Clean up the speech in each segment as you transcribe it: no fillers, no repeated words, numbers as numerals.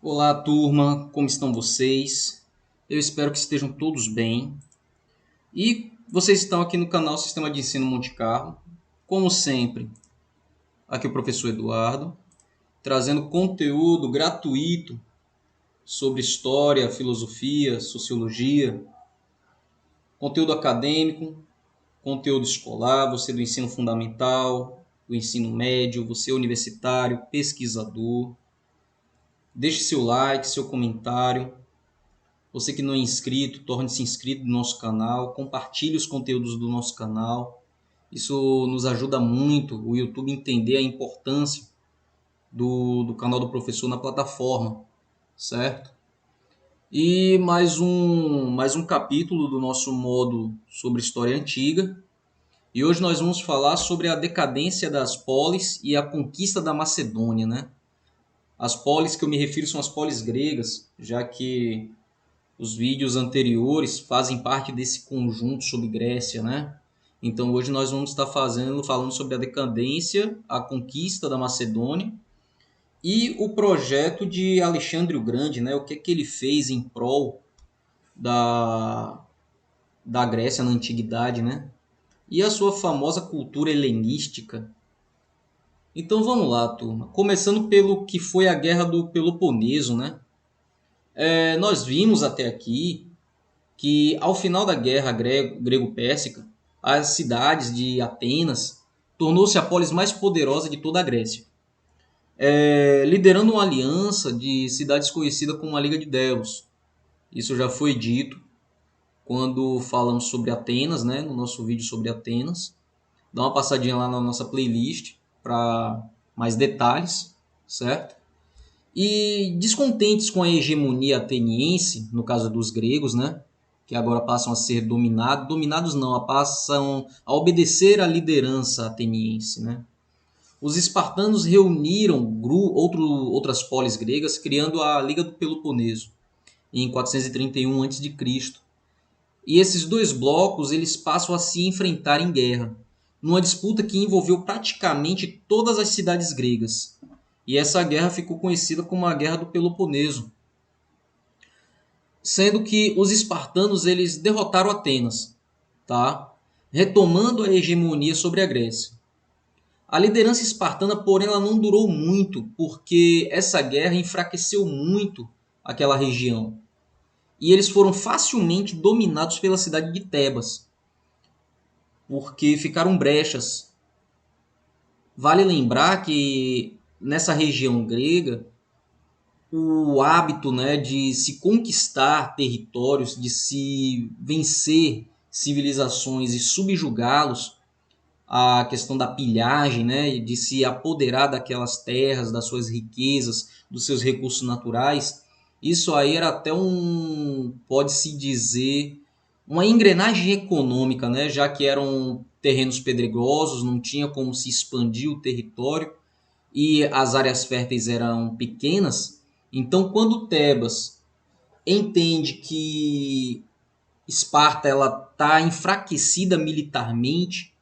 Olá, turma, como estão vocês? Eu espero que estejam todos bem. E vocês estão aqui no canal Sistema de Ensino Monte Carlo. Como sempre, aqui é o professor Eduardo, trazendo conteúdo gratuito sobre história, filosofia, sociologia, conteúdo acadêmico, conteúdo escolar, você do ensino fundamental, do ensino médio, você universitário, pesquisador. Deixe seu like, seu comentário. Você que não é inscrito, torne-se inscrito no nosso canal, compartilhe os conteúdos do nosso canal. Isso nos ajuda muito o YouTube entender a importância do canal do professor na plataforma, certo? E mais um capítulo do nosso módulo sobre história antiga. E hoje nós vamos falar sobre a decadência das polis e a conquista da Macedônia, né? As polis que eu me refiro são as polis gregas, já que os vídeos anteriores fazem parte desse conjunto sobre Grécia, né? Então hoje nós vamos estar falando sobre a decadência, a conquista da Macedônia e o projeto de Alexandre o Grande, né? O que é que ele fez em prol da, da Grécia na antiguidade, né? E a sua famosa cultura helenística. Então vamos lá, turma. Começando pelo que foi a Guerra do Peloponeso, né? Nós vimos até aqui que ao final da guerra grego-pérsica, as cidades de Atenas tornou-se a polis mais poderosa de toda a Grécia, liderando uma aliança de cidades conhecida como a Liga de Delos. Isso já foi dito quando falamos sobre Atenas, né, no nosso vídeo sobre Atenas. Dá uma passadinha lá na nossa playlist para mais detalhes, certo? E descontentes com a hegemonia ateniense, no caso dos gregos, né, que agora passam a ser dominados não, passam a obedecer à liderança ateniense, né? Os espartanos reuniram outras polis gregas, criando a Liga do Peloponeso, em 431 a.C. E esses dois blocos eles passam a se enfrentar em guerra, numa disputa que envolveu praticamente todas as cidades gregas. E essa guerra ficou conhecida como a Guerra do Peloponeso, sendo que os espartanos eles derrotaram Atenas, tá? Retomando a hegemonia sobre a Grécia. A liderança espartana, porém, ela não durou muito, porque essa guerra enfraqueceu muito aquela região. E eles foram facilmente dominados pela cidade de Tebas, porque ficaram brechas. Vale lembrar que nessa região grega, o hábito, né, de se conquistar territórios, de se vencer civilizações e subjugá-los, a questão da pilhagem, né, de se apoderar daquelas terras, das suas riquezas, dos seus recursos naturais, isso aí era até pode-se dizer, uma engrenagem econômica, né, já que eram terrenos pedregosos, não tinha como se expandir o território e as áreas férteis eram pequenas. Então, quando Tebas entende que Esparta ela está enfraquecida militarmente,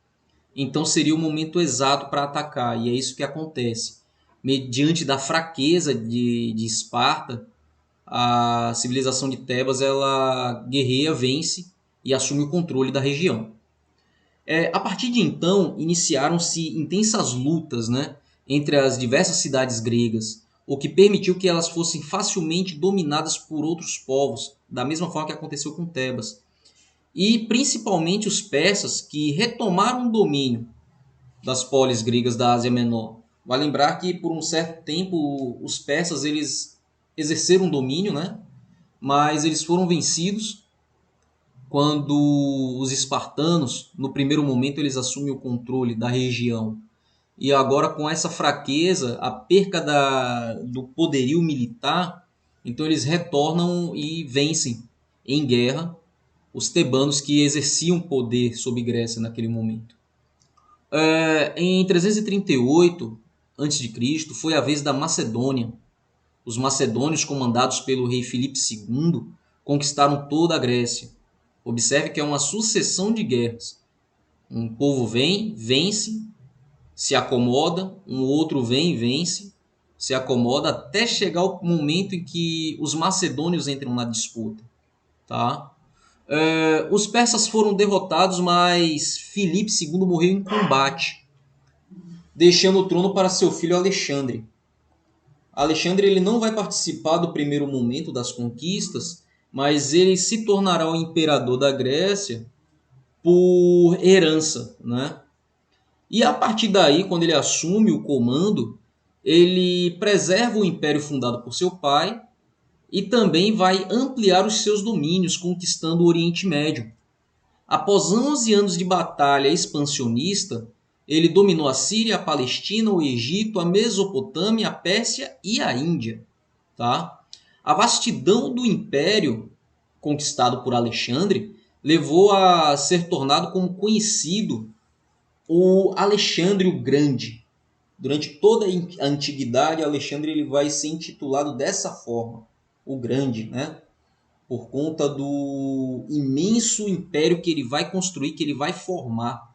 então seria o momento exato para atacar. E é isso que acontece. Mediante da fraqueza de Esparta, a civilização de Tebas ela guerreia, vence e assume o controle da região. A partir de então, iniciaram-se intensas lutas, né, entre as diversas cidades gregas, o que permitiu que elas fossem facilmente dominadas por outros povos, da mesma forma que aconteceu com Tebas. E principalmente os persas, que retomaram o domínio das polis gregas da Ásia Menor. Vale lembrar que por um certo tempo os persas eles exerceram domínio, né, mas eles foram vencidos quando os espartanos, no primeiro momento, eles assumem o controle da região. E agora, com essa fraqueza, a perca do poderio militar, então eles retornam e vencem em guerra os tebanos que exerciam poder sobre Grécia naquele momento. Em 338 a.C., foi a vez da Macedônia. Os macedônios, comandados pelo rei Filipe II, conquistaram toda a Grécia. Observe que é uma sucessão de guerras. Um povo vem, vence, se acomoda, um outro vem, vence, se acomoda até chegar ao momento em que os macedônios entram na disputa. Tá? Os persas foram derrotados, mas Filipe II morreu em combate, deixando o trono para seu filho Alexandre. Alexandre ele não vai participar do primeiro momento das conquistas, mas ele se tornará o imperador da Grécia por herança, né? E a partir daí, quando ele assume o comando, ele preserva o império fundado por seu pai e também vai ampliar os seus domínios, conquistando o Oriente Médio. Após 11 anos de batalha expansionista, ele dominou a Síria, a Palestina, o Egito, a Mesopotâmia, a Pérsia e a Índia. Tá? A vastidão do império conquistado por Alexandre levou a ser tornado como conhecido o Alexandre o Grande. Durante toda a antiguidade, Alexandre ele vai ser intitulado dessa forma, o Grande, né? Por conta do imenso império que ele vai construir, que ele vai formar.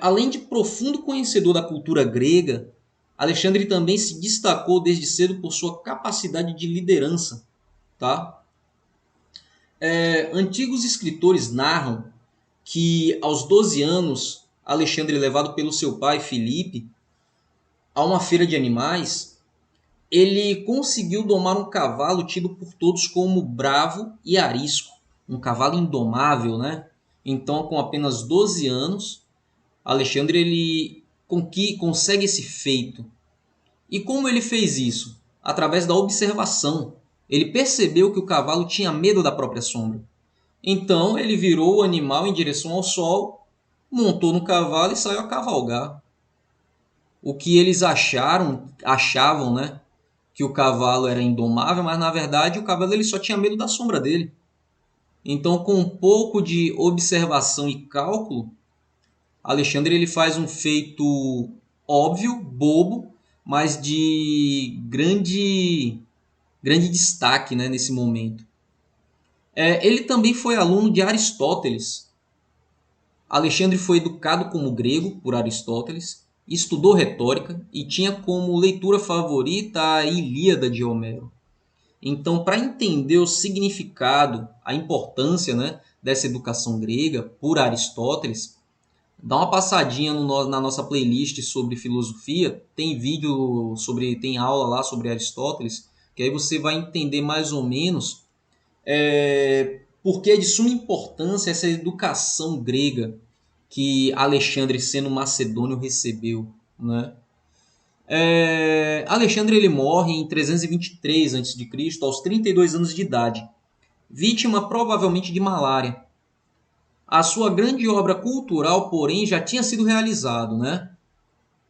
Além de profundo conhecedor da cultura grega, Alexandre também se destacou desde cedo por sua capacidade de liderança. Tá? Antigos escritores narram que aos 12 anos, Alexandre, levado pelo seu pai Filipe a uma feira de animais, ele conseguiu domar um cavalo tido por todos como bravo e arisco, um cavalo indomável, né? Então, com apenas 12 anos, Alexandre ele consegue esse feito. E como ele fez isso? Através da observação. Ele percebeu que o cavalo tinha medo da própria sombra. Então, ele virou o animal em direção ao sol, montou no cavalo e saiu a cavalgar. O que eles achavam, né? Que o cavalo era indomável, mas na verdade o cavalo ele só tinha medo da sombra dele. Então, com um pouco de observação e cálculo, Alexandre ele faz um feito óbvio, bobo, mas de grande destaque, né, nesse momento. Ele também foi aluno de Aristóteles. Alexandre foi educado como grego por Aristóteles, estudou retórica e tinha como leitura favorita a Ilíada de Homero. Então, para entender o significado, a importância, né, dessa educação grega por Aristóteles, dá uma passadinha na nossa playlist sobre filosofia, tem vídeo tem aula lá sobre Aristóteles, que aí você vai entender mais ou menos porque é de suma importância essa educação grega que Alexandre, sendo macedônio, recebeu, né? Alexandre ele morre em 323 a.C., aos 32 anos de idade, vítima provavelmente de malária. A sua grande obra cultural, porém, já tinha sido realizado, né?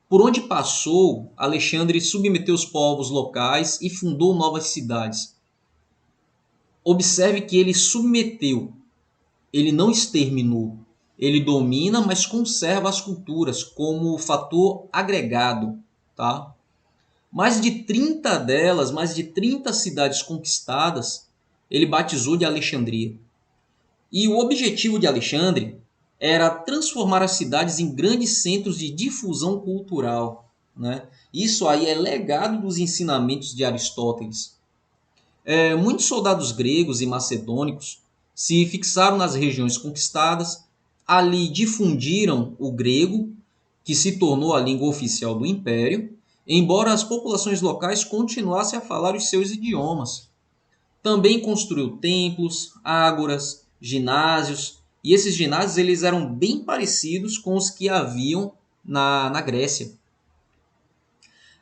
Por onde passou, Alexandre submeteu os povos locais e fundou novas cidades. Observe que ele submeteu, ele não exterminou. Ele domina, mas conserva as culturas como fator agregado. Tá? Mais de 30 delas, mais de 30 cidades conquistadas, ele batizou de Alexandria. E o objetivo de Alexandre era transformar as cidades em grandes centros de difusão cultural. Né? Isso aí é legado dos ensinamentos de Aristóteles. Muitos soldados gregos e macedônicos se fixaram nas regiões conquistadas, ali difundiram o grego, que se tornou a língua oficial do império, embora as populações locais continuassem a falar os seus idiomas. Também construiu templos, ágoras, ginásios, e esses ginásios eles eram bem parecidos com os que haviam na Grécia.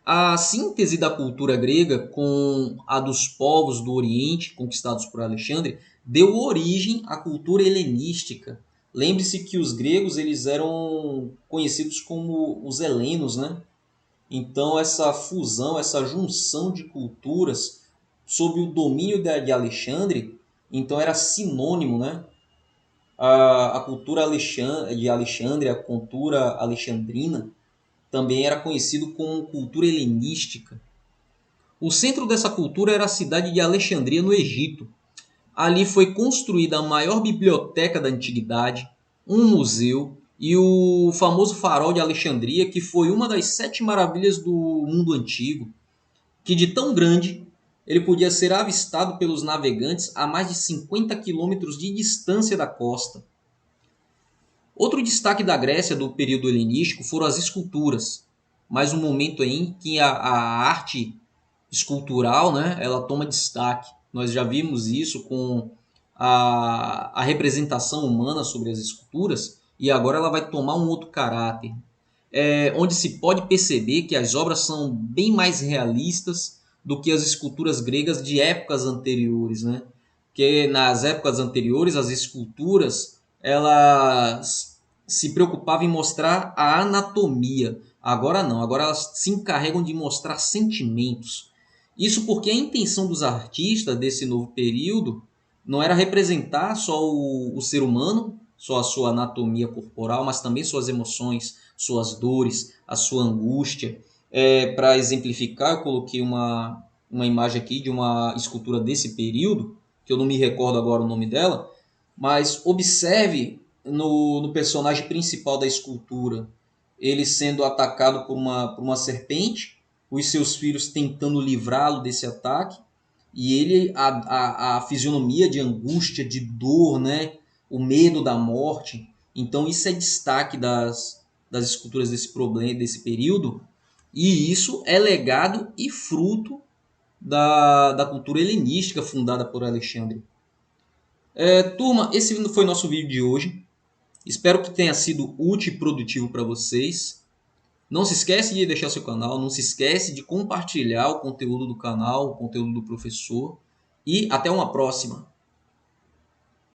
A síntese da cultura grega com a dos povos do Oriente conquistados por Alexandre deu origem à cultura helenística. Lembre-se que os gregos eles eram conhecidos como os helenos, né? Então essa fusão, essa junção de culturas sob o domínio de Alexandre, então era sinônimo, né? A cultura de Alexandre, a cultura alexandrina, também era conhecido como cultura helenística. O centro dessa cultura era a cidade de Alexandria, no Egito. Ali foi construída a maior biblioteca da antiguidade, um museu, e o famoso farol de Alexandria, que foi uma das 7 maravilhas do mundo antigo, que de tão grande ele podia ser avistado pelos navegantes a mais de 50 quilômetros de distância da costa. Outro destaque da Grécia do período helenístico foram as esculturas, mais um momento em que a arte escultural, né, ela toma destaque. Nós já vimos isso com a representação humana sobre as esculturas e agora ela vai tomar um outro caráter, onde se pode perceber que as obras são bem mais realistas do que as esculturas gregas de épocas anteriores, né? Que nas épocas anteriores as esculturas elas se preocupavam em mostrar a anatomia. Agora não, agora elas se encarregam de mostrar sentimentos. Isso porque a intenção dos artistas desse novo período não era representar só o ser humano, só a sua anatomia corporal, mas também suas emoções, suas dores, a sua angústia. Para exemplificar, eu coloquei uma imagem aqui de uma escultura desse período, que eu não me recordo agora o nome dela, mas observe no personagem principal da escultura, ele sendo atacado por uma serpente, os seus filhos tentando livrá-lo desse ataque, e ele, a fisionomia de angústia, de dor, né? O medo da morte. Então isso é destaque das esculturas desse problema, desse período, e isso é legado e fruto da cultura helenística fundada por Alexandre. Turma, esse foi nosso vídeo de hoje. Espero que tenha sido útil e produtivo para vocês. Não se esquece de deixar seu canal, não se esquece de compartilhar o conteúdo do canal, o conteúdo do professor. E até uma próxima.